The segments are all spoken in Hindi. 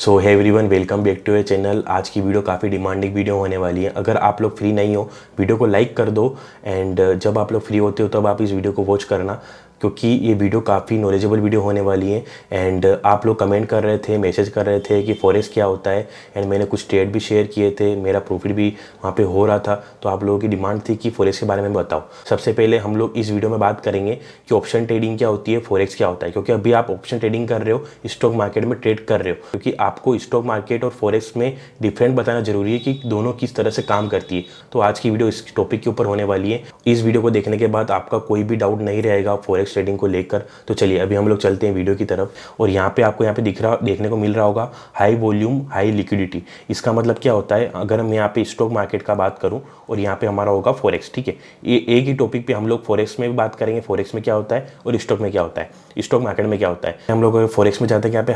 So hi everyone, welcome back to a channel. आज की वीडियो काफ़ी डिमांडिंग वीडियो होने वाली है। अगर आप लोग फ्री नहीं हो, वीडियो को लाइक कर दो एंड जब आप लोग फ्री होते हो तब आप इस वीडियो को वॉच करना, क्योंकि ये वीडियो काफ़ी नॉलेजेबल वीडियो होने वाली है। एंड आप लोग कमेंट कर रहे थे, मैसेज कर रहे थे कि फॉरेक्स क्या होता है, एंड मैंने कुछ ट्रेड भी शेयर किए थे, मेरा प्रॉफिट भी वहाँ पे हो रहा था। तो आप लोगों की डिमांड थी कि फॉरेक्स के बारे में बताओ। सबसे पहले हम लोग इस वीडियो में बात करेंगे कि ऑप्शन ट्रेडिंग क्या होती है, फॉरेक्स क्या होता है। क्योंकि अभी आप ऑप्शन ट्रेडिंग कर रहे हो, स्टॉक मार्केट में ट्रेड कर रहे हो, क्योंकि आपको स्टॉक मार्केट और फॉरेक्स में डिफरेंट बताना जरूरी है कि दोनों किस तरह से काम करती है। तो आज की वीडियो इस टॉपिक के ऊपर होने वाली है। इस वीडियो को देखने के बाद आपका कोई भी डाउट नहीं रहेगा फॉरेक्स ट्रेडिंग को लेकर। तो चलिए अभी हम लोग चलते हैं वीडियो की तरफ। और यहाँ पे आपको यहाँ पे देखने को मिल रहा होगा हाई वॉल्यूम हाई लिक्विडिटी। इसका मतलब क्या होता है, अगर मैं यहाँ पे स्टॉक मार्केट का बात करूँ और यहाँ पे हमारा होगा फॉरेक्स, ठीक है। ये एक ही टॉपिक पे हम लोग फॉरेक्स में भी बात करेंगे, फॉरेक्स में क्या होता है और स्टॉक में क्या होता है, स्टॉक मार्केट में क्या होता है। हम लोग फॉरेक्स में जाते हैं, यहाँ पे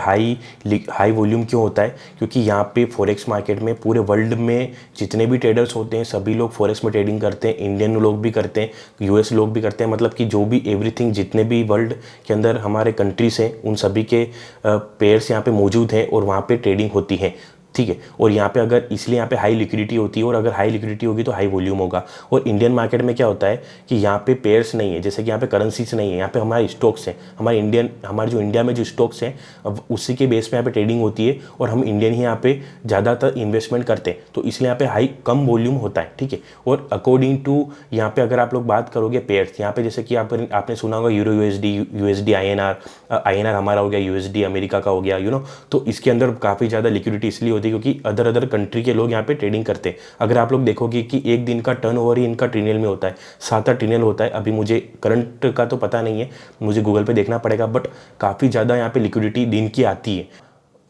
हाई वॉल्यूम क्यों होता है, क्योंकि यहाँ पे फॉरेक्स मार्केट में पूरे वर्ल्ड में जितने भी ट्रेडर्स होते हैं सभी लोग फॉरेक्स में ट्रेडिंग करते हैं। इंडियन लोग भी करते हैं, यूएस लोग भी करते हैं, मतलब कि जो भी एवरीथिंग जितने भी वर्ल्ड के अंदर हमारे कंट्रीज हैं उन सभी के पेयर्स यहाँ पे मौजूद हैं और वहाँ पे ट्रेडिंग होती है, ठीक है। और यहाँ पे अगर इसलिए यहाँ पे हाई लिक्विडिटी होती है, और अगर हाई लिक्विडिटी होगी तो हाई वॉल्यूम होगा। और इंडियन मार्केट में क्या होता है कि यहाँ पे पेयर्स नहीं है, जैसे कि यहाँ पे करेंसीज नहीं है, यहाँ पे हमारे स्टॉक्स हैं, हमारे जो इंडिया में जो स्टॉक्स हैं अब उसी के बेस पे यहाँ पे ट्रेडिंग होती है, और हम इंडियन ही यहाँ पे ज़्यादातर इन्वेस्टमेंट करते हैं, तो इसलिए यहाँ पे हाई कम वॉल्यूम होता है, ठीक है। और अकॉर्डिंग टू यहाँ पे अगर आप लोग बात करोगे पेयर्स, यहाँ पे जैसे कि आपने सुना होगा यूरो यूएसडी आईएनआर हमारा हो गया, यूएसडी अमेरिका का हो गया, तो इसके अंदर काफ़ी ज़्यादा लिक्विडिटी इसलिए होती है क्योंकि अदर कंट्री के लोग यहाँ पे ट्रेडिंग करते हैं। अगर आप लोग देखोगे कि एक दिन का टर्नओवर ही इनका ट्रिलियन में होता है, 7-8 ट्रिलियन होता है। अभी मुझे करंट का तो पता नहीं है, मुझे गूगल पे देखना पड़ेगा, बट काफ़ी ज़्यादा यहाँ पे लिक्विडिटी दिन की आती है।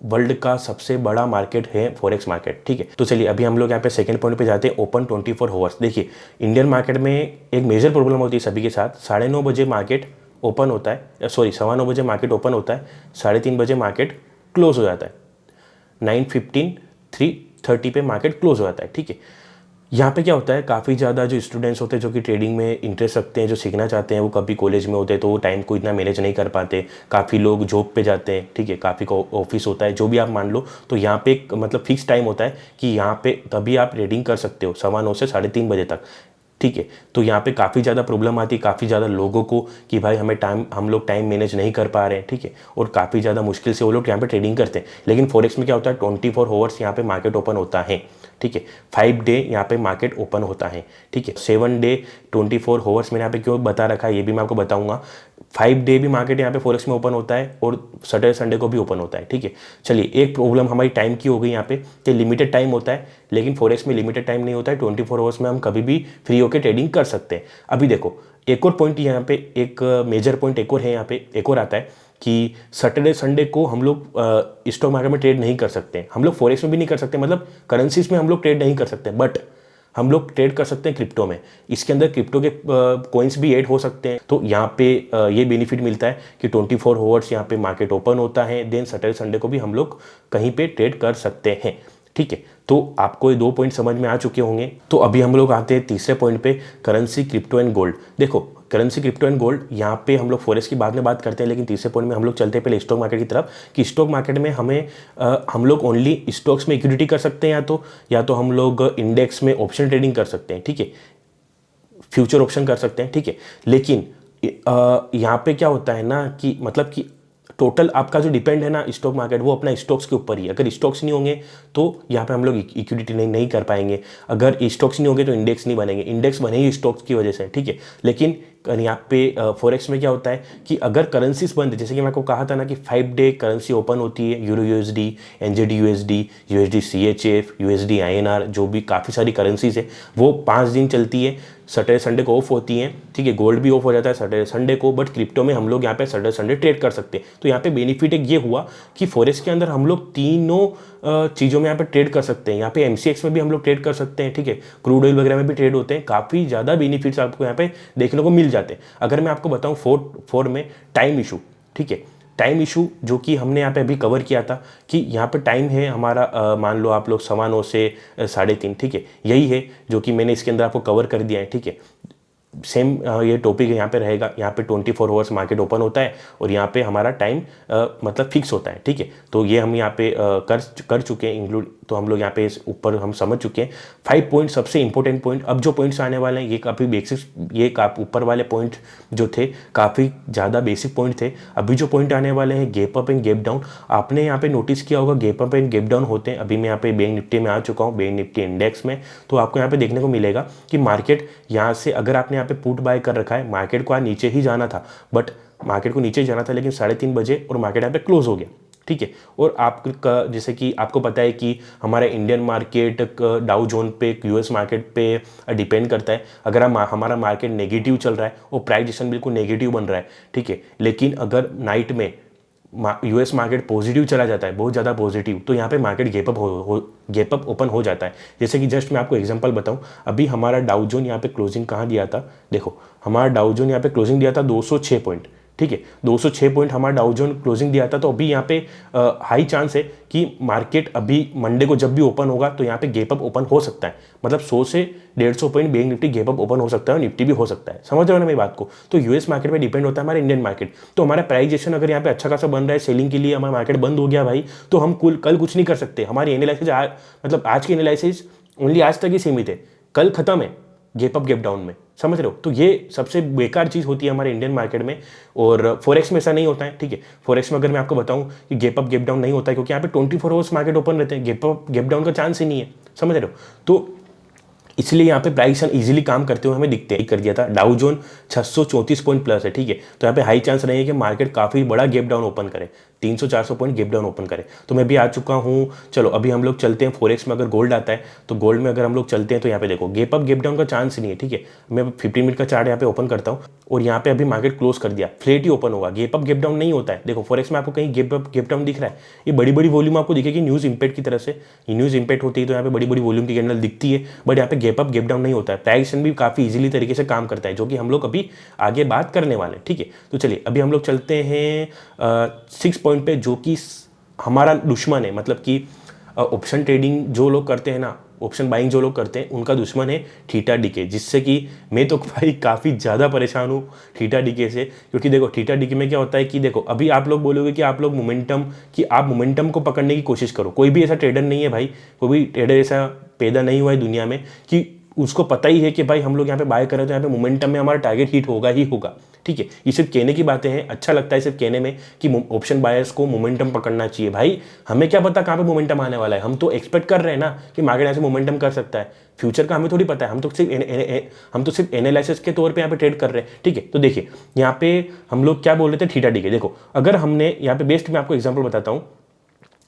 वर्ल्ड का सबसे बड़ा मार्केट है फॉरेक्स मार्केट, ठीक है। तो चलिए अभी हम लोग यहाँ पे सेकंड पॉइंट पे जाते हैं, ओपन 24 आवर्स। देखिए इंडियन मार्केट में एक मेजर प्रॉब्लम होती है सभी के साथ, 9:30 बजे मार्केट ओपन होता है, सॉरी 9:15 बजे मार्केट ओपन होता है, 3:30 बजे मार्केट क्लोज हो जाता है, 9:15 3:30 पे मार्केट क्लोज हो जाता है, ठीक है। यहाँ पे क्या होता है, काफ़ी ज़्यादा जो स्टूडेंट्स होते हैं जो कि ट्रेडिंग में इंटरेस्ट रखते हैं, जो सीखना चाहते हैं, वो कभी कॉलेज में होते हैं तो वो टाइम को इतना मैनेज नहीं कर पाते। काफ़ी लोग जॉब पे जाते हैं, ठीक है, काफ़ी को ऑफिस होता है, जो भी आप मान लो। तो यहाँ पे एक मतलब फिक्स टाइम होता है कि यहाँ पे तभी आप ट्रेडिंग कर सकते हो, 9:15 से 3:30 बजे तक, ठीक है। तो यहाँ पे काफ़ी ज़्यादा प्रॉब्लम आती है काफ़ी ज़्यादा लोगों को कि भाई हम लोग टाइम मैनेज नहीं कर पा रहे हैं, ठीक है। और काफ़ी ज़्यादा मुश्किल से वो लोग यहाँ पे ट्रेडिंग करते हैं। लेकिन फॉरेक्स में क्या होता है, 24 आवर्स यहाँ पे मार्केट ओपन होता है, ठीक है। 5 डे यहाँ पे मार्केट ओपन होता है, ठीक है। 7 डे 24 आवर्स मैंने यहाँ पे क्यों बता रखा है ये भी मैं आपको बताऊंगा। 5 डे भी मार्केट यहाँ पे फॉरेक्स में ओपन होता है और सैटरडे संडे को भी ओपन होता है, ठीक है। चलिए एक प्रॉब्लम हमारी टाइम की हो गई यहाँ पे कि लिमिटेड टाइम होता है, लेकिन फॉरेक्स में लिमिटेड टाइम नहीं होता है, 24 आवर्स में हम कभी भी फ्री होकर ट्रेडिंग कर सकते हैं। अभी देखो एक और पॉइंट यहाँ पे, एक मेजर पॉइंट एक और है यहाँ पे, एक और आता है कि सैटरडे संडे को हम लोग स्टॉक मार्केट में ट्रेड नहीं कर सकते, हम लोग फॉरेक्स में भी नहीं कर सकते, मतलब करेंसीज में हम लोग ट्रेड नहीं कर सकते, बट हम लोग ट्रेड कर सकते हैं क्रिप्टो में। इसके अंदर क्रिप्टो के कॉइन्स भी ऐड हो सकते हैं। तो यहाँ पे ये बेनिफिट मिलता है कि 24 आवर्स यहाँ पे मार्केट ओपन होता है, देन सैटरडे संडे को भी हम लोग कहीं पे ट्रेड कर सकते हैं, ठीक है। तो आपको ये 2 पॉइंट समझ में आ चुके होंगे। तो अभी हम लोग आते हैं तीसरे पॉइंट पे, करेंसी क्रिप्टो एंड गोल्ड। देखो करेंसी क्रिप्टो एंड गोल्ड, यहाँ पे हम लोग फॉरेक्स की बाद में बात करते हैं, लेकिन तीसरे पॉइंट में हम लोग चलते हैं पहले स्टॉक मार्केट की तरफ कि स्टॉक मार्केट में हम लोग ओनली स्टॉक्स में इक्विटी कर सकते हैं, या तो हम लोग इंडेक्स में ऑप्शन ट्रेडिंग कर सकते हैं, ठीक है, फ्यूचर ऑप्शन कर सकते हैं, ठीक है। लेकिन यहाँ पे क्या होता है ना कि मतलब कि टोटल आपका जो डिपेंड है ना स्टॉक मार्केट, वो अपना स्टॉक्स के ऊपर ही। अगर स्टॉक्स नहीं होंगे तो यहाँ पे हम लोग इक्विटी नहीं कर पाएंगे, अगर स्टॉक्स नहीं होंगे तो इंडेक्स नहीं बनेंगे, इंडेक्स बनेंगे स्टॉक्स की वजह से, ठीक है। लेकिन यहाँ पे फॉरेक्स में क्या होता है कि अगर करेंसीज बंद है, जैसे कि मैं आपको कहा था ना कि 5 डे करेंसी ओपन होती है, euro USD, NZD USD, USD CHF, USD INR, जो भी काफ़ी सारी करेंसीज है वो 5 दिन चलती है, सैटरडे संडे को ऑफ होती हैं, ठीक है। गोल्ड भी ऑफ हो जाता है सैटरडे संडे को, बट क्रिप्टो में हम लोग यहाँ पे सैटरडे संडे ट्रेड कर सकते हैं। तो यहाँ पे बेनिफिट एक ये हुआ कि फॉरेक्स के अंदर हम लोग तीनों चीज़ों में यहाँ पे ट्रेड कर सकते हैं। यहाँ पे एमसीएक्स में भी हम लोग ट्रेड कर सकते हैं, ठीक है, क्रूड ऑयल वगैरह में भी ट्रेड होते हैं, काफ़ी ज़्यादा बेनिफिट्स आपको यहाँ पे देखने को मिल जाते हैं। अगर मैं आपको बताऊँ फोर में टाइम इशू, ठीक है, टाइम इशू जो कि हमने यहाँ पे अभी कवर किया था कि यहाँ पे टाइम है हमारा, मान लो आप लोग 9:15 से 3:30, ठीक है, यही है जो कि मैंने इसके अंदर आपको कवर कर दिया है, ठीक है। सेम ये टॉपिक यहाँ पे रहेगा। यहाँ पे 24 आवर्स मार्केट ओपन होता है और यहाँ पे हमारा टाइम मतलब फिक्स होता है, ठीक है। तो ये हम यहाँ पे कर चुके हैं इंक्लूड, तो हम लोग यहाँ पे इस ऊपर हम समझ चुके हैं 5 पॉइंट, सबसे इंपॉर्टेंट पॉइंट। अब जो पॉइंट्स आने वाले हैं ये काफ़ी बेसिक्स, ये ऊपर वाले पॉइंट जो थे काफ़ी ज़्यादा बेसिक पॉइंट थे। अभी जो पॉइंट आने वाले हैं gap up and gap down, आपने यहाँ पे नोटिस किया होगा gap up and gap down होते हैं। अभी मैं यहाँ पे बैंक निफ्टी में आ चुका हूँ, बैंक निफ्टी इंडेक्स में, तो आपको यहाँ पे देखने को मिलेगा कि मार्केट यहाँ से, अगर आपने यहाँ पे पुट बाय कर रखा है, मार्केट को आज नीचे ही जाना था, बट मार्केट को नीचे जाना था लेकिन 3:30 बजे और मार्केट यहाँ पे क्लोज हो गया, ठीक है। और आपका जैसे कि आपको पता है कि हमारा इंडियन मार्केट डाउ जोन पे, यूएस मार्केट पे डिपेंड करता है। अगर हमारा मार्केट नेगेटिव चल रहा है और प्राइस एक्शन बिल्कुल नेगेटिव बन रहा है, ठीक है, लेकिन अगर नाइट में यूएस मार्केट पॉजिटिव चला जाता है, बहुत ज़्यादा पॉजिटिव, तो यहाँ पे मार्केट गैप अप ओपन हो जाता है। जैसे कि जस्ट मैं आपको एग्जांपल बताऊं, अभी हमारा डाउ जोन यहाँ पे क्लोजिंग कहाँ दिया था, देखो हमारा डाउ जोन यहाँ पे क्लोजिंग दिया था 206 पॉइंट, ठीक है, 206 पॉइंट हमारा डाउ जोन क्लोजिंग दिया था। तो अभी यहाँ पे हाई चांस है कि मार्केट अभी मंडे को जब भी ओपन होगा तो यहाँ पे गैप अप ओपन हो सकता है, मतलब 100 से 150 point bank Nifty gap up open हो सकता है और निफ्टी भी हो सकता है। समझ रहे हो ना मेरी बात को। तो यूएस मार्केट पे डिपेंड होता है हमारा इंडियन मार्केट। तो हमारा प्राइजेशन अगर यहाँ पे अच्छा खासा बन रहा है, सेलिंग के लिए हमारा मार्केट बंद हो गया भाई, तो हम कल कुछ नहीं कर सकते। हमारी एनालिसिस मतलब आज की एनालिसिस ओनली आज तक ही सीमित है, कल खत्म है गैप अप गैप डाउन में, समझ रहे हो। तो ये सबसे बेकार चीज़ होती है हमारे इंडियन मार्केट में, और फॉरेक्स में ऐसा नहीं होता है, ठीक है। फॉरेक्स में अगर मैं आपको बताऊं कि गैप अप गैप डाउन नहीं होता है, क्योंकि यहाँ पे 24 आवर्स मार्केट ओपन रहते हैं, गैप अप गैप डाउन का चांस ही नहीं है, समझ रहे हो। तो इसलिए यहाँ पे प्राइस इजीली काम करते हुए हमें दिखते ही कर दिया था। डाउ जोन 634 पॉइंट प्लस है, ठीक है। तो यहाँ पे हाई चांस रही है कि मार्केट काफ़ी बड़ा गैप डाउन ओपन करे, 300-400 पॉइंट गैप डाउन ओपन करे। तो मैं भी आ चुका हूँ। चलो अभी हम लोग चलते हैं फॉरेक्स में। अगर गोल्ड आता है तो गोल्ड में अगर हम लोग चलते हैं तो यहाँ पे देखो गैप अप गैप डाउन का चांस नहीं है, ठीक है। मैं 15 मिनट का चार्ट यहाँ पे ओपन करता हूँ और यहाँ पे अभी मार्केट क्लोज कर दिया, फ्लैट ही ओपन होगा, गैप अप गैप डाउन नहीं होता है। देखो फॉरेक्स में आपको कहीं गैप अप गैप डाउन दिख रहा है, ये बड़ी बड़ी वॉल्यूम आपको दिखेगी न्यूज़ इंपैक्ट की तरह से, ये न्यूज़ इंपैक्ट होती है तो यहाँ पे बड़ी बड़ी वॉल्यूम की कैंडल दिखती है, बट यहाँ पे गैप अप गैप डाउन नहीं होता है। प्राइस भी काफ़ी इजीली तरीके से काम करता है, जो कि हम लोग अभी आगे बात करने वाले हैं, ठीक है। तो चलिए अभी हम लोग चलते हैं 6 पॉइंट पे, जो कि हमारा दुश्मन है, मतलब कि ऑप्शन ट्रेडिंग जो लोग करते हैं ना, ऑप्शन बाइंग जो लोग करते हैं, उनका दुश्मन है थीटा डीके, जिससे कि मैं तो भाई काफ़ी ज़्यादा परेशान हूँ थीटा डीके से। क्योंकि देखो थीटा डीके में क्या होता है कि देखो अभी आप लोग बोलोगे कि आप लोग मोमेंटम को पकड़ने की कोशिश करो। कोई भी ऐसा ट्रेडर नहीं है भाई, कोई भी ट्रेडर ऐसा पैदा नहीं हुआ है दुनिया में कि उसको पता ही है कि भाई हम लोग यहाँ पे बाय करें तो यहाँ पे मोमेंटम में हमारा टारगेट हिट होगा ही होगा, ठीक है। ये सिर्फ कहने की बातें हैं, अच्छा लगता है सिर्फ कहने में कि ऑप्शन बायर्स को मोमेंटम पकड़ना चाहिए। भाई हमें क्या पता कहाँ पे मोमेंटम आने वाला है, हम तो एक्सपेक्ट कर रहे हैं ना कि मार्केट ऐसे मोमेंटम कर सकता है। फ्यूचर का हमें थोड़ी पता है, हम तो सिर्फ एनालिसिस के तौर पे यहाँ पे ट्रेड कर रहे हैं, ठीक है। तो देखिए यहाँ पे हम लोग क्या बोल रहे थे, थीटा डीके। देखो अगर हमने यहाँ पे बेस्ट मैं आपको एग्जाम्पल बताता हूँ,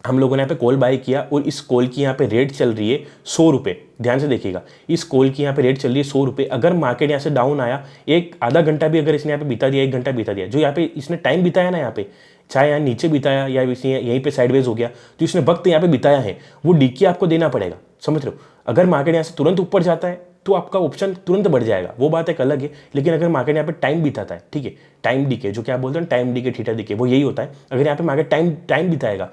हम लोगों ने यहाँ पे कॉल बाय किया और इस कॉल की यहाँ पे रेट चल रही है 100 रुपये। ध्यान से देखिएगा, इस कॉल की यहाँ पे रेट चल रही है 100 रुपये। अगर मार्केट यहाँ से डाउन आया, एक आधा घंटा भी अगर इसने यहाँ पे बिता दिया, 1 घंटा बिता दिया, जो यहाँ पे इसने टाइम बिताया ना, यहाँ पे चाहे यहाँ नीचे बिताया या यहीं पे साइडवेज हो गया, तो इसने वक्त यहाँ पे बिताया है वो डीके आपको देना पड़ेगा, समझ रहे हो। अगर मार्केट यहाँ से तुरंत ऊपर जाता है तो आपका ऑप्शन तुरंत बढ़ जाएगा, वो बात एक अलग है। लेकिन अगर मार्केट यहाँ पे टाइम बिताता है, ठीक है, टाइम डीके जो क्या बोलते हैं, टाइम डीके थीटा डीके, वो यही होता है। अगर यहाँ पे मार्केट टाइम बिताएगा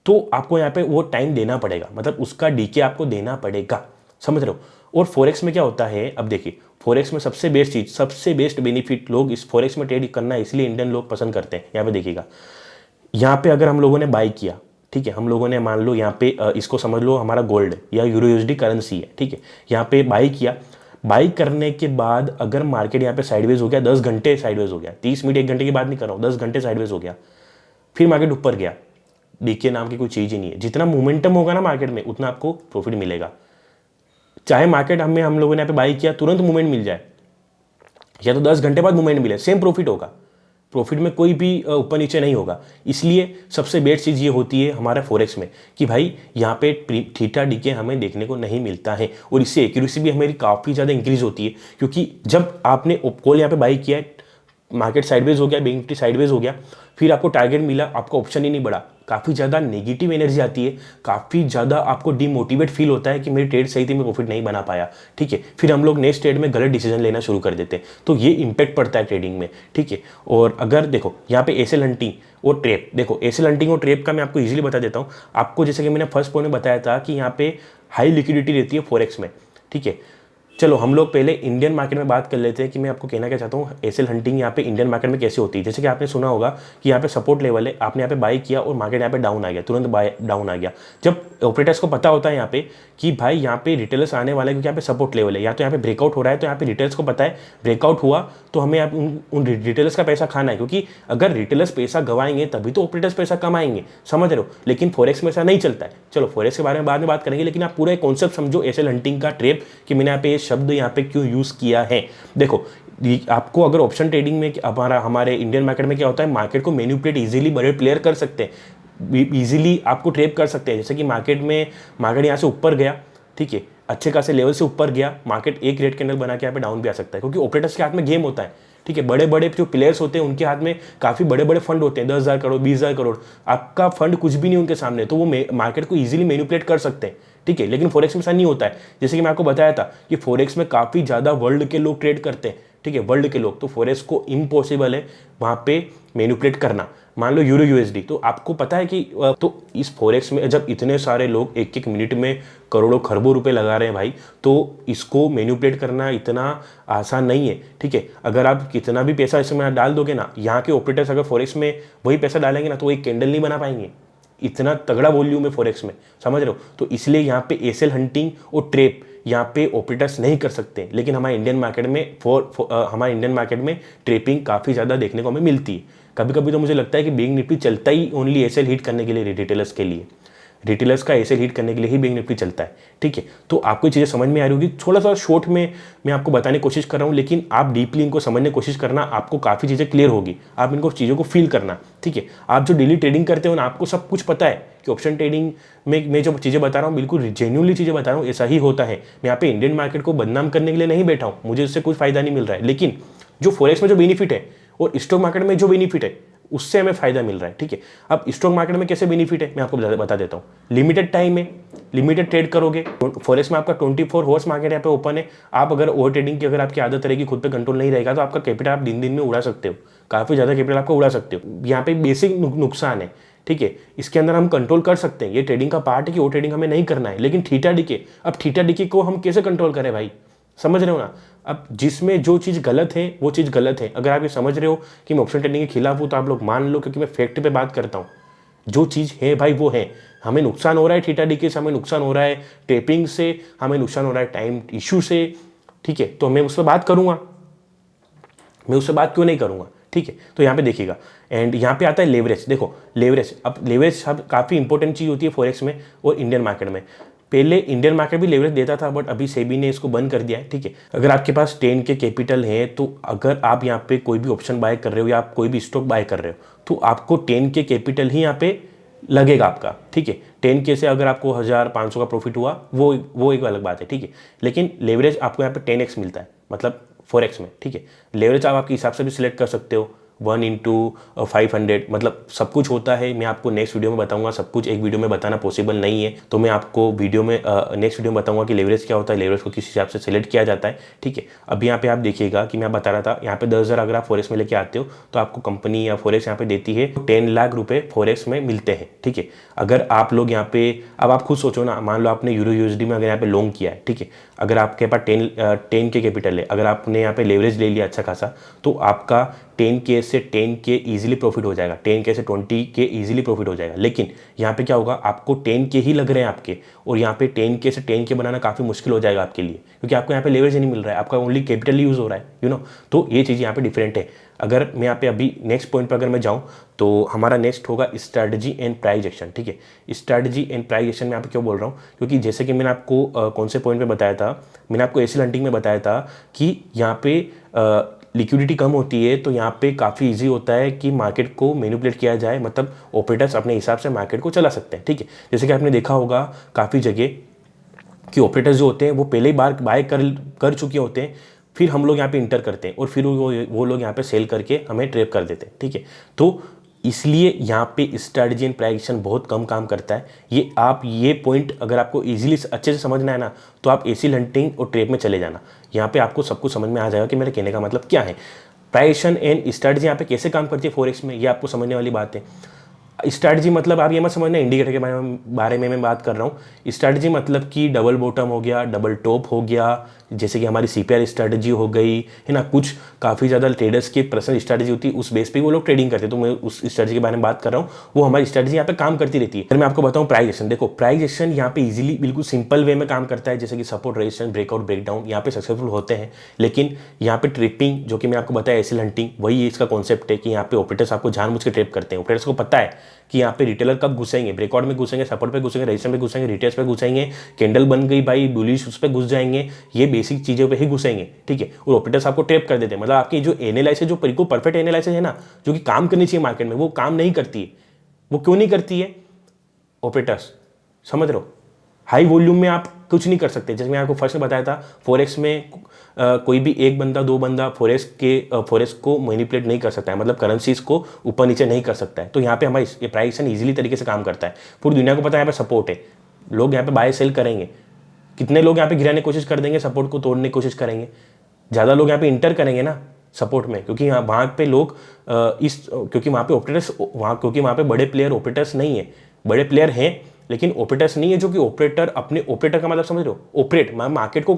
तो आपको यहाँ पे वो टाइम देना पड़ेगा, मतलब उसका डीके आपको देना पड़ेगा, समझ रहे हो। और फॉरेक्स में क्या होता है, अब देखिए फॉरेक्स में सबसे बेस्ट चीज़, सबसे बेस्ट बेनिफिट, लोग इस फॉरेक्स में ट्रेड करना इसलिए इंडियन लोग पसंद करते हैं। यहाँ पे देखिएगा, यहाँ पे अगर हम लोगों ने बाई किया, ठीक है, हम लोगों ने मान लो यहाँ पे इसको समझ लो हमारा गोल्ड या यूरो यूएसडी करेंसी है, ठीक है, यहाँ पे बाई किया। बाई करने के बाद अगर मार्केट यहाँ पे साइडवेज हो गया, 10 घंटे साइडवेज हो गया, 30 मिनट 1 घंटे की बात नहीं कर रहा हूँ, 10 घंटे साइडवेज हो गया, फिर मार्केट ऊपर गया, डीके नाम की कोई चीज़ ही नहीं है। जितना मोमेंटम होगा ना मार्केट में, उतना आपको प्रॉफिट मिलेगा। चाहे मार्केट हम लोगों ने यहाँ पे बाई किया, तुरंत मूवमेंट मिल जाए, या तो 10 घंटे बाद मूवमेंट मिले, सेम प्रॉफिट होगा। प्रॉफिट में कोई भी ऊपर नीचे नहीं होगा। इसलिए सबसे बेस्ट चीज़ ये होती है हमारे फॉरेक्स में कि भाई यहाँ पे थीटा डीके हमें देखने को नहीं मिलता है, और इससे एक्यूरेसी भी हमारी काफ़ी ज़्यादा इंक्रीज होती है। क्योंकि जब आपने कॉल यहाँ पे बाई किया है, मार्केट साइडवेज हो गया, बैंक निफ्टी साइडवेज हो गया, फिर आपको टारगेट मिला, आपका ऑप्शन ही नहीं बढ़ा, काफ़ी ज़्यादा नेगेटिव एनर्जी आती है, काफ़ी ज़्यादा आपको डिमोटिवेट फील होता है कि मेरी ट्रेड सही थी, मैं प्रॉफिट नहीं बना पाया, ठीक है। फिर हम लोग नेक्स्ट ट्रेड में गलत डिसीजन लेना शुरू कर देते हैं, तो ये इंपैक्ट पड़ता है ट्रेडिंग में, ठीक है। और अगर देखो यहाँ पे एसएल हंटिंग और ट्रेप, देखो एसएल हंटिंग और ट्रेप का मैं आपको ईजिली बता देता हूँ आपको। जैसे कि मैंने फर्स्ट पॉइंट में बताया था कि यहाँ पे हाई लिक्विडिटी रहती है फॉरेक्स में, ठीक है। चलो हम लोग पहले इंडियन मार्केट में बात कर लेते हैं कि मैं आपको कहना क्या चाहता हूँ एसएल हंटिंग यहाँ पे इंडियन मार्केट में कैसे होती है। जैसे कि आपने सुना होगा कि यहाँ पे सपोर्ट लेवल है, आपने यहाँ पे बाई किया और मार्केट यहाँ पे डाउन आ गया, तुरंत बाय डाउन आ गया। जब ऑपरेटर्स को पता होता है यहाँ पे कि भाई यहाँ पे रिटेलर्स आने वाले हैं क्योंकि यहाँ पे सपोर्ट लेवल है, या तो यहाँ पे ब्रेकआउट हो रहा है, तो यहाँ पे रिटेलर्स को पता है ब्रेकआउट हुआ तो हमें यहाँ उन रिटेलर्स का पैसा खाना है, क्योंकि अगर रिटेलर्स पैसा गवाएंगे तभी तो ऑपरेटर्स पैसा कमाएंगे, समझ रहे हो। लेकिन फॉरेक्स में ऐसा नहीं चलता है। चलो फॉरेक्स के बारे में बाद में बात करेंगे, लेकिन आप पूरा एक कॉन्सेप्ट समझो एसएल हंटिंग का ट्रेप, कि मैंने यहाँ पे ये शब्द यहाँ पे क्यों यूज किया है। देखो आपको अगर ऑप्शन ट्रेडिंग में हमारे इंडियन मार्केट में क्या होता है, मार्केट को मैनिपुलेट इजीली बड़े प्लेयर कर सकते हैं, इजीली आपको ट्रेप कर सकते हैं। जैसे कि मार्केट यहाँ से ऊपर गया, ठीक है, अच्छे खासे लेवल से ऊपर गया, मार्केट एक रेड कैंडल बना के यहाँ पे डाउन भी आ सकता है, क्योंकि ऑपरेटर्स के हाथ में गेम होता है, ठीक है। बड़े बड़े जो प्लेयर्स होते हैं उनके हाथ में काफ़ी बड़े बड़े फंड होते हैं, 10,000 करोड़ 20,000 करोड़, आपका फंड कुछ भी नहीं उनके सामने, तो वो मार्केट को इजीली मैनिपुलेट कर सकते हैं, ठीक है। लेकिन फॉरेक्स में ऐसा नहीं होता है। जैसे कि मैं आपको बताया था कि फॉरेक्स में काफ़ी ज़्यादा वर्ल्ड के लोग ट्रेड करते हैं, ठीक है, वर्ल्ड के लोग, तो फॉरेक्स को इम्पॉसिबल है वहाँ पे मैनिपुलेट करना। मान लो यूरो यूएसडी, तो आपको पता है कि तो इस फॉरेक्स में जब इतने सारे लोग एक एक मिनट में करोड़ों खरबों रुपए लगा रहे हैं भाई, तो इसको मैनिपुलेट करना इतना आसान नहीं है, ठीक है। अगर आप कितना भी पैसा इसमें डाल दोगे ना, यहाँ के ऑपरेटर्स अगर फॉरेक्स में वही पैसा डालेंगे ना, तो एक कैंडल नहीं बना पाएंगे, इतना तगड़ा वॉल्यूम है फॉरेक्स में, समझ रहे हो। तो इसलिए यहाँ पे एसएल हंटिंग और ट्रेप यहाँ पे ऑपरेटर्स नहीं कर सकते। लेकिन हमारे इंडियन मार्केट में ट्रेपिंग काफ़ी ज़्यादा देखने को हमें मिलती है। कभी कभी तो मुझे लगता है कि बैंक निफ्टी चलता ही ओनली एसएल हिट करने के लिए, रिटेलर्स के लिए, रिटेलर्स का एसएल हिट करने के लिए ही बैंक निफ्टी चलता है, ठीक है। तो आपको चीज़ें समझ में आ रही होगी, थोड़ा सा शॉर्ट में मैं आपको बताने की कोशिश कर रहा हूँ, लेकिन आप डीपली इनको समझने की कोशिश करना, आपको काफ़ी चीज़ें क्लियर होगी, आप इनको चीज़ों को फील करना, ठीक है। आप जो डेली ट्रेडिंग करते हो ना, आपको सब कुछ पता है कि ऑप्शन ट्रेडिंग में मैं जो चीज़ें बता रहा हूँ बिल्कुल जेन्युइनली चीज़ें बता रहा हूँ, ऐसा ही होता है। मैं यहाँ पे इंडियन मार्केट को बदनाम करने के लिए नहीं बैठा हूँ, मुझे उससे कुछ फायदा नहीं मिल रहा है, लेकिन जो फॉरेक्स में जो बेनिफिट है और स्टॉक मार्केट में जो बेनिफिट है उससे हमें फायदा मिल रहा है, ठीक है। अब स्टॉक मार्केट में कैसे बेनिफिट है मैं आपको बता देता हूँ। लिमिटेड टाइम में लिमिटेड ट्रेड करोगे, फॉरेक्स में आपका 24 आवर्स मार्केट यहाँ पे ओपन है। आप अगर ओवर ट्रेडिंग की अगर आपकी आदत रहेगी, खुद पे कंट्रोल नहीं रहेगा, तो आपका कैपिटल आप दिन दिन में उड़ा सकते हो, काफ़ी ज़्यादा कैपिटल आपको उड़ा सकते हो। यहाँ पे बेसिक नुकसान है, ठीक है, इसके अंदर हम कंट्रोल कर सकते हैं, ये ट्रेडिंग का पार्ट है कि वो ट्रेडिंग हमें नहीं करना है। लेकिन थीटा डीके, अब थीटा डीके को हम कैसे कंट्रोल करें भाई, समझ रहे हो ना। अब जिसमें जो चीज़ गलत है वो चीज़ गलत है। अगर आप ये समझ रहे हो कि मैं ऑप्शन ट्रेडिंग के खिलाफ हूँ, तो आप लोग मान लो, क्योंकि मैं फैक्ट पे बात करता हूँ, जो चीज़ है भाई वो है। हमें नुकसान हो रहा है थीटा डीके से, हमें नुकसान हो रहा है टेपिंग से, हमें नुकसान हो रहा है टाइम इशू से, ठीक है, तो मैं उस पर बात करूँगा, मैं उससे बात क्यों नहीं करूँगा, ठीक है। तो यहाँ पे देखिएगा, एंड यहाँ पे आता है लेवरेज। देखो लेवरेज, अब लेवरेज काफ़ी इंपॉर्टेंट चीज़ होती है फॉरेक्स में और इंडियन मार्केट में। पहले इंडियन मार्केट भी लेवरेज देता था, बट अभी सेबी ने इसको बंद कर दिया है, ठीक है। अगर आपके पास 10 के कैपिटल है, तो अगर आप यहाँ पे कोई भी ऑप्शन बाय कर रहे हो या आप कोई भी स्टॉक बाय कर रहे हो, तो आपको 10 के कैपिटल ही यहाँ पे लगेगा आपका, ठीक है। 10 के से अगर आपको 1,500 का प्रॉफिट हुआ, वो एक अलग बात है, ठीक है। लेकिन लेवरेज आपको यहाँ पे 10x मिलता है, मतलब फॉरेक्स में, ठीक है। लेवरेज आप आपके हिसाब से भी सिलेक्ट कर सकते हो, 1/500, मतलब सब कुछ होता है। मैं आपको नेक्स्ट वीडियो में बताऊंगा, सब कुछ एक वीडियो में बताना पॉसिबल नहीं है, तो मैं आपको वीडियो में नेक्स्ट वीडियो में बताऊंगा कि लेवरेज क्या होता है, लेवरेज को किस हिसाब से सिलेक्ट किया जाता है, ठीक है। अब यहाँ पे आप देखिएगा कि मैं बता रहा था, यहाँ पे 10,000 अगर आप फॉरेक्स में लेके आते हो, तो आपको कंपनी या फॉरेक्स यहाँ पे देती है 10 लाख रुपए फॉरेक्स में मिलते हैं, ठीक है। अगर आप लोग यहाँ पे, अब आप खुद सोचो ना, मान लो आपने यूरो यूएसडी में अगर यहाँ पे लॉन्ग किया है, ठीक है, अगर आपके पास 10 के कैपिटल है, अगर आपने यहाँ पे लेवरेज ले लिया अच्छा खासा, तो आपका 10K से 10K ईजिली प्रॉफिट हो जाएगा, 10K से 20K ईजिली प्रॉफिट हो जाएगा। लेकिन यहाँ पे क्या होगा, आपको 10K ही लग रहे हैं आपके, और यहाँ पे 10K से 10K बनाना काफ़ी मुश्किल हो जाएगा आपके लिए, क्योंकि आपको यहाँ पे लेवरेज नहीं मिल रहा है, आपका ओनली कैपिटल यूज़ हो रहा है, यू नो। तो ये चीज़ यहाँ पे डिफरेंट है। अगर मैं यहाँ पे अभी नेक्स्ट पॉइंट पर अगर मैं जाऊँ, तो हमारा नेक्स्ट होगा स्ट्रैटेजी एंड प्राइस एक्शन, ठीक है। स्ट्रैटेजी एंड प्राइस एक्शन में यहाँ पे क्यों बोल रहा हूँ, क्योंकि जैसे कि मैंने आपको कौन से पॉइंट पे बताया था, मैंने आपको एसएल हंटिंग में बताया था कि यहाँ पे लिक्विडिटी कम होती है, तो यहाँ पे काफ़ी इजी होता है कि मार्केट को मैनिपुलेट किया जाए, मतलब ऑपरेटर्स अपने हिसाब से मार्केट को चला सकते हैं, ठीक है। जैसे कि आपने देखा होगा काफ़ी जगह कि ऑपरेटर्स जो होते हैं वो पहले ही बार बाय कर चुके होते हैं, फिर हम लोग यहाँ पे इंटर करते हैं और फिर वो लोग यहाँ पे सेल करके हमें ट्रेप कर देते हैं, ठीक है। तो इसलिए यहाँ पे स्ट्रैटेजी एंड प्राइस एक्शन बहुत कम काम करता है। ये पॉइंट अगर आपको इजीली अच्छे से समझना है ना, तो आप एसएल हंटिंग और ट्रेप में चले जाना, यहाँ पे आपको सब कुछ समझ में आ जाएगा कि मेरे कहने का मतलब क्या है। प्राइस एक्शन एंड स्ट्रैटेजी यहाँ पे कैसे काम करती है फॉरेक्स में, ये आपको समझने वाली बात है। स्ट्रैटेजी मतलब आप ये मत समझना इंडिकेटर के बारे में मैं बात कर रहा हूँ। स्ट्रैटेजी मतलब कि डबल बॉटम हो गया, डबल टॉप हो गया, जैसे कि हमारी सीपीआर स्ट्रैटेजी हो गई है ना। कुछ काफ़ी ज़्यादा ट्रेडर्स की पर्सनल स्ट्रैटेजी होती है, उस बेस पे वो लोग ट्रेडिंग करते हैं। तो मैं उस स्ट्रैटेजी के बारे में बात कर रहा हूँ, वो हमारी स्ट्रैटेजी यहाँ पे काम करती रहती है। अगर मैं आपको बताऊँ प्राइस एक्शन, देखो प्राइस एक्शन यहाँ पे इजीली बिल्कुल सिंपल वे में काम करता है, जैसे कि सपोर्ट, रेजिस्टेंस, ब्रेकआउट, ब्रेकडाउन यहाँ पे सक्सेसफुल होते हैं। लेकिन यहाँ पे ट्रिपिंग, जो कि मैं आपको बताया एसएल हंटिंग, वही इसका कॉन्सेप्ट है कि यहाँ पे ऑपरेटर्स आपको जानबूझ के ट्रेप करते हैं। ऑपरेटर्स को पता है कि यहाँ पे रिटेलर कब घुसेंगे, ब्रेकआउट में घुसेंगे, सपोर्ट पे घुसेंगे, रेजिस्टेंस पे घुसेंगे, रिटेल्स पे घुसेंगे, कैंडल बन गई भाई बुलिश उस पे घुस जाएंगे, ये बेसिक चीज़ों पे ही घुसेंगे, ठीक है। और ऑपरेटर्स आपको ट्रैप कर देते हैं। मतलब आपकी जो एनालिसिस, जो बिल्कुल परफेक्ट एनालिसिस है ना, जो कि काम करनी चाहिए मार्केट में, वो काम नहीं करती है। वो क्यों नहीं करती है? ऑपरेटर्स, समझ रहे हो, हाई वॉल्यूम में आप कुछ नहीं कर सकते। जैसे मैं आपको फर्स्ट में बताया था, फॉरेक्स में कोई भी एक बंदा, दो बंदा फॉरेक्स को मैनिपुलेट नहीं कर सकता है, मतलब करेंसीज को ऊपर नीचे नहीं कर सकता है। तो यहाँ पे हमारी ये प्राइस एक्शन ईजिली तरीके से काम करता है। पूरी दुनिया को पता है यहाँ पे सपोर्ट है, लोग यहाँ पे बाय सेल करेंगे। कितने लोग यहाँ पे गिराने की कोशिश कर देंगे, सपोर्ट को तोड़ने की कोशिश करेंगे। ज़्यादा लोग यहाँ पे इंटर करेंगे ना सपोर्ट में, क्योंकि यहाँ वहाँ पे लोग क्योंकि वहाँ पे ऑपरेटर्स, क्योंकि वहाँ पे बड़े प्लेयर ऑपरेटर्स नहीं है, बड़े प्लेयर हैं लेकिन ऑपरेटर्स नहीं है। जो कि ऑपरेटर का मतलब समझ रहे हो, ऑपरेट मार्केट को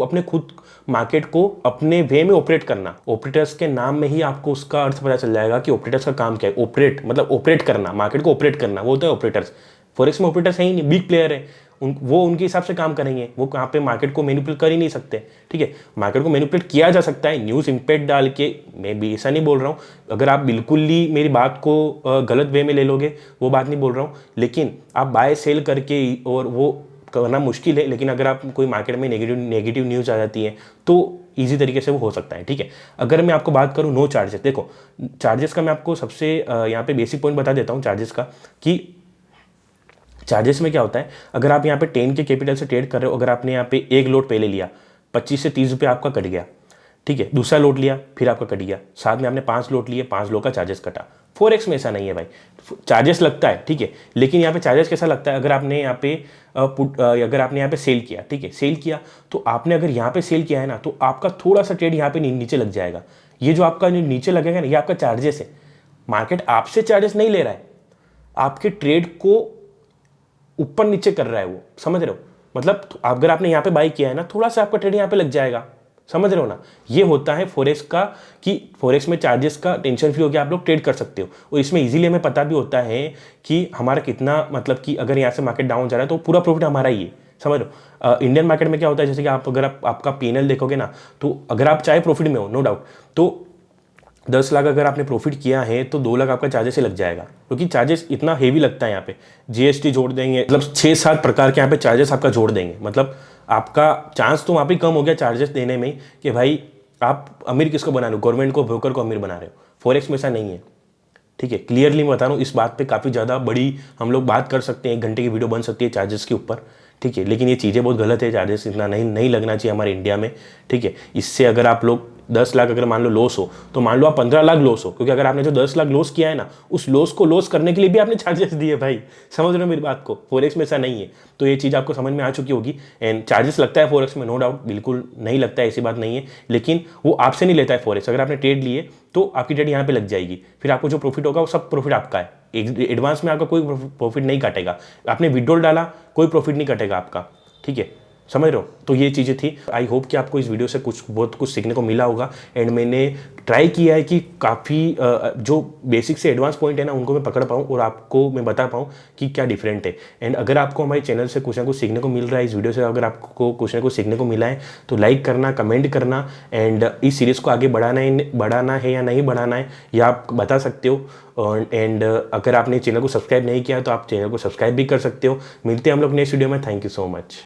मार्केट को अपने वे में ऑपरेट करना। ऑपरेटर्स के नाम में ही आपको उसका अर्थ पता चल जाएगा कि ऑपरेटर्स का काम क्या है। ऑपरेट मतलब ऑपरेट करना, मार्केट को ऑपरेट करना, वो होता है ऑपरेटर्स। फॉरेक्स में ऑपरेटर्स है ही नहीं, बिग प्लेयर है, वो उनके हिसाब से काम करेंगे। वो कहाँ पे मार्केट को मैनिपुलेट कर ही नहीं सकते, ठीक है। मार्केट को मैनिपुलेट किया जा सकता है न्यूज़ इम्पैक्ट डाल के, मैं भी ऐसा नहीं बोल रहा हूँ। अगर आप बिल्कुल ही मेरी बात को गलत वे में ले लोगे, वो बात नहीं बोल रहा हूँ, लेकिन आप बाय सेल करके और वो करना मुश्किल है। लेकिन अगर आप कोई मार्केट में नेगेटिव न्यूज़ आ जाती है तो ईजी तरीके से वो हो सकता है, ठीक है। अगर मैं आपको बात करूँ नो चार्जेस, देखो चार्जेस का मैं आपको सबसे यहाँ पे बेसिक पॉइंट बता देता हूँ चार्जेस का, कि चार्जेस में क्या होता है। अगर आप यहाँ पे 10 के कैपिटल से ट्रेड कर रहे हो, अगर आपने यहाँ पे एक लोट पहले लिया, 25 से 30 रुपये आपका कट गया, ठीक है। दूसरा लोट लिया, फिर आपका कट गया, साथ में आपने 5 लोट लिए, 5 लोट का चार्जेस कटा। फॉरेक्स में ऐसा नहीं है भाई, चार्जेस लगता है, ठीक है, लेकिन यहाँ पे चार्जेस कैसा लगता है। अगर आपने यहाँ पे सेल किया, ठीक है, सेल किया, तो आपने अगर यहाँ पे सेल किया है ना, तो आपका थोड़ा सा ट्रेड यहाँ पे नीचे लग जाएगा। ये जो आपका नीचे लगेगा ना, ये आपका चार्जेस है। मार्केट आपसे चार्जेस नहीं ले रहा है, आपके ट्रेड को ऊपर नीचे कर रहा है वो, समझ रहे हो। मतलब अगर आपने यहाँ पे बाई किया है ना, थोड़ा सा आपका ट्रेड यहाँ पे लग जाएगा, समझ रहे हो ना। ये होता है फॉरेक्स का, कि फॉरेक्स में चार्जेस का टेंशन फ्री होकर आप लोग ट्रेड कर सकते हो। और इसमें इजीली हमें पता भी होता है कि हमारा कितना, मतलब कि अगर यहाँ से मार्केट डाउन जा रहा है तो पूरा प्रॉफिट हमारा ही है, समझ लो। इंडियन मार्केट में क्या होता है, जैसे कि अगर आपका पीएनएल देखोगे ना, तो अगर आप चाहे प्रॉफिट में हो, नो डाउट, तो 10 लाख अगर आपने प्रॉफिट किया है तो 2 लाख आपका चार्जेस से लग जाएगा, क्योंकि चार्जेस इतना हेवी लगता है। यहाँ पे जीएसटी जोड़ देंगे, मतलब 6-7 प्रकार के यहाँ पे चार्जेस आपका जोड़ देंगे। मतलब आपका चांस तो वहाँ पे कम हो गया चार्जेस देने में, कि भाई आप अमीर किसको बना रहे हो, गवर्नमेंट को, ब्रोकर को अमीर बना रहे हो। फॉरेक्स में ऐसा नहीं है, ठीक है। क्लियरली मैं बता रहा हूँ, इस बात पे काफ़ी ज़्यादा बड़ी हम लोग बात कर सकते हैं, 1 घंटे की वीडियो बन सकती है चार्जेस के ऊपर, ठीक है। लेकिन ये चीज़ें बहुत गलत है, चार्जेस इतना नहीं लगना चाहिए हमारे इंडिया में, ठीक है। इससे अगर आप लोग 10 लाख अगर मान लो लॉस हो, तो मान लो आप 15 लाख लॉस हो, क्योंकि अगर आपने जो 10 लाख लॉस किया है ना, उस लॉस को लॉस करने के लिए भी आपने चार्जेस दिए भाई, समझ रहे हो मेरी बात को। फॉरेक्स में ऐसा नहीं है, तो ये चीज़ आपको समझ में आ चुकी होगी। एंड चार्जेस लगता है फॉरेक्स में, नो डाउट, बिल्कुल नहीं लगता है, ऐसी बात नहीं है, लेकिन वो आपसे नहीं लेता है फॉरेक्स। अगर आपने ट्रेड लिए तो आपकी ट्रेड यहाँ पे लग जाएगी, फिर आपको जो प्रॉफिट होगा वो सब प्रॉफिट आपका है। एडवांस में आपका कोई प्रॉफिट नहीं काटेगा, आपने विड्रॉल डाला कोई प्रॉफिट नहीं कटेगा आपका, ठीक है, समझ रहे हो। तो ये चीज़ें थी। आई होप कि आपको इस वीडियो से बहुत कुछ सीखने को मिला होगा। एंड मैंने ट्राई किया है कि काफ़ी जो बेसिक से एडवांस पॉइंट है ना, उनको मैं पकड़ पाऊँ और आपको मैं बता पाऊँ कि क्या डिफरेंट है। एंड अगर आपको हमारे चैनल से कुछ ना कुछ सीखने को मिल रहा है, इस वीडियो से अगर आपको कुछ ना कुछ सीखने को मिला है, तो लाइक करना, कमेंट करना, एंड इस सीरीज़ को आगे बढ़ाना है या नहीं बढ़ाना है, या आप बता सकते हो। एंड अगर आपने चैनल को सब्सक्राइब नहीं किया तो आप चैनल को सब्सक्राइब भी कर सकते हो। मिलते हैं हम लोग नेक्स्ट वीडियो में। Thank you so much.